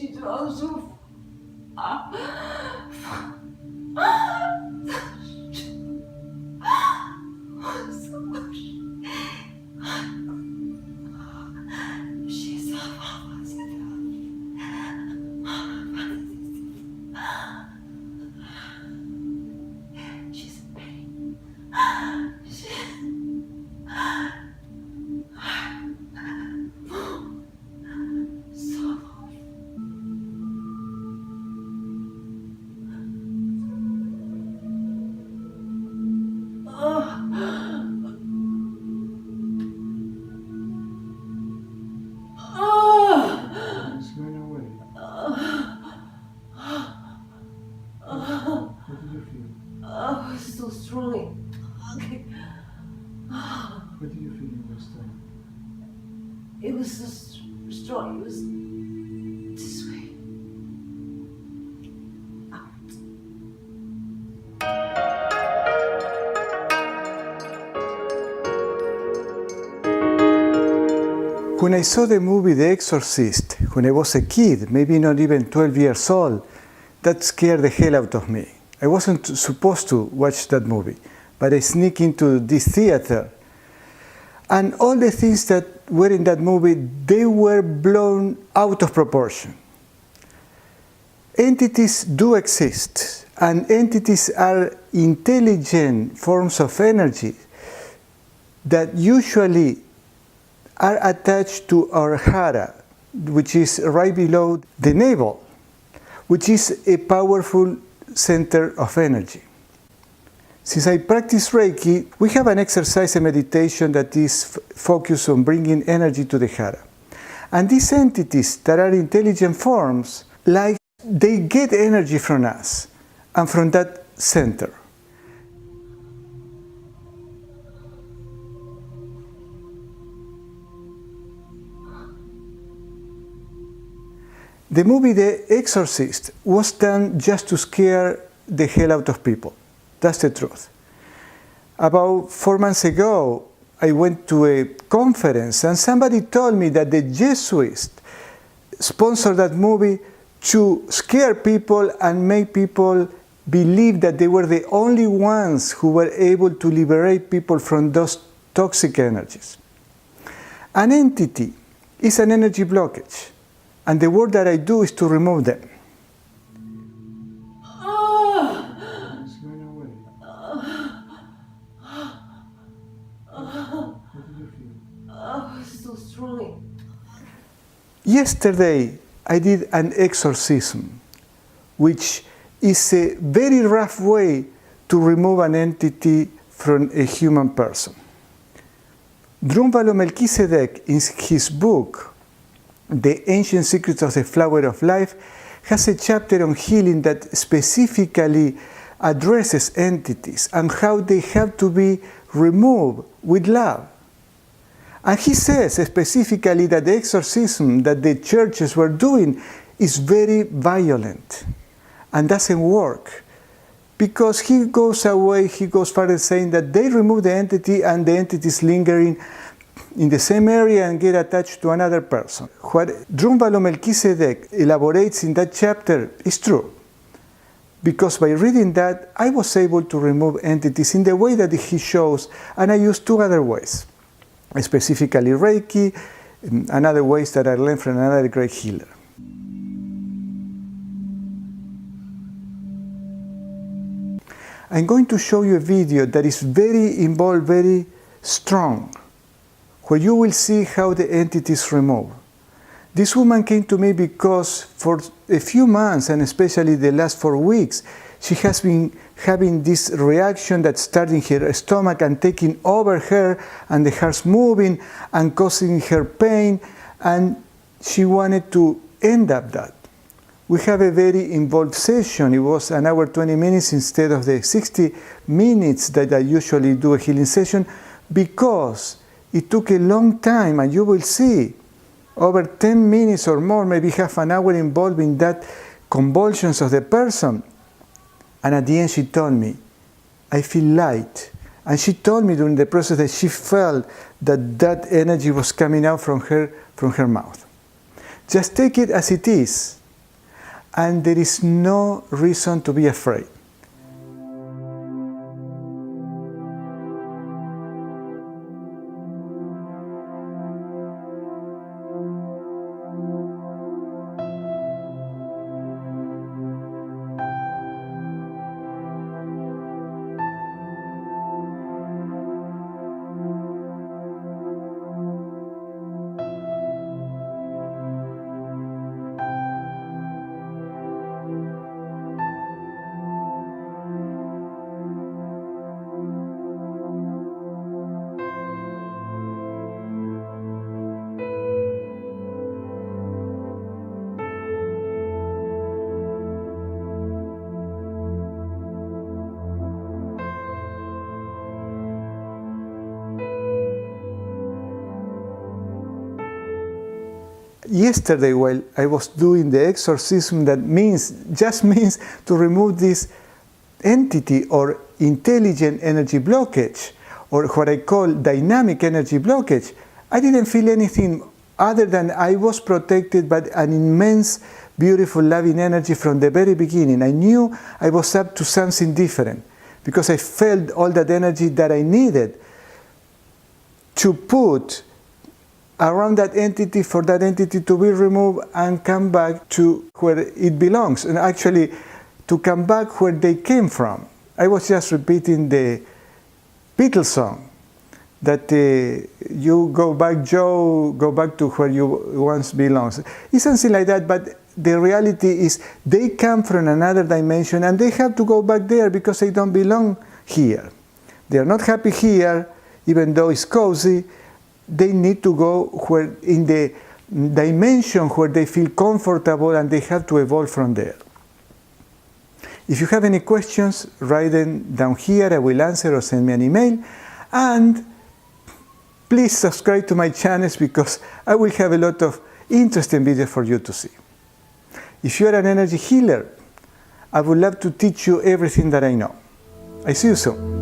She's also so strong. Okay. What did you feel in your stomach? It was so strong. It was this way. When I saw the movie The Exorcist, when I was a kid, maybe not even 12 years old, that scared the hell out of me. I wasn't supposed to watch that movie, but I sneaked into this theater. And all the things that were in that movie, they were blown out of proportion. Entities do exist, and entities are intelligent forms of energy that usually are attached to our hara, which is right below the navel, which is a powerful center of energy. Since I practice Reiki, we have an exercise and meditation that is focused on bringing energy to the hara. And these entities that are intelligent forms, like they get energy from us and from that center. The movie The Exorcist was done just to scare the hell out of people. That's the truth. About 4 months ago, I went to a conference and somebody told me that the Jesuists sponsored that movie to scare people and make people believe that they were the only ones who were able to liberate people from those toxic energies. An entity is an energy blockage, and the work that I do is to remove them. It's going away. What did you feel? It's so strong. Yesterday, I did an exorcism, which is a very rough way to remove an entity from a human person. Drunvalo Melchizedek, in his book, The Ancient Secrets of the Flower of Life, has a chapter on healing that specifically addresses entities and how they have to be removed with love. And he says specifically that the exorcism that the churches were doing is very violent and doesn't work. Because he goes further saying that they remove the entity and the entity is lingering in the same area and get attached to another person. What Drunvalo Melchizedek elaborates in that chapter is true. Because by reading that, I was able to remove entities in the way that he shows, and I used 2 other ways. Specifically Reiki, and other ways that I learned from another great healer. I'm going to show you a video that is very involved, very strong, where you will see how the entity is removed. This woman came to me because for a few months, and especially the last 4 weeks, she has been having this reaction that started in her stomach and taking over her, and the heart's moving and causing her pain, and she wanted to end up that. We have a very involved session. It was 1 hour 20 minutes instead of the 60 minutes that I usually do a healing session, because it took a long time, and you will see over 10 minutes or more, maybe half an hour involved in that convulsions of the person. And at the end she told me, I feel light. And she told me during the process that she felt that that energy was coming out from her mouth. Just take it as it is. and there is no reason to be afraid. Yesterday, while I was doing the exorcism, that just means to remove this entity or intelligent energy blockage, or what I call dynamic energy blockage, I didn't feel anything other than I was protected by an immense, beautiful, loving energy from the very beginning. I knew I was up to something different because I felt all that energy that I needed to put around that entity, for that entity to be removed and come back to where it belongs, and actually to come back where they came from. I was just repeating the Beatles song, that you go back, Joe, go back to where you once belonged. It's something like that, but the reality is they come from another dimension and they have to go back there because they don't belong here. They are not happy here, even though it's cozy. They need to go where, in the dimension where they feel comfortable, and they have to evolve from there. If you have any questions, write them down here. I will answer, or send me an email. And please subscribe to my channels because I will have a lot of interesting videos for you to see. If you are an energy healer, I would love to teach you everything that I know. I see you soon.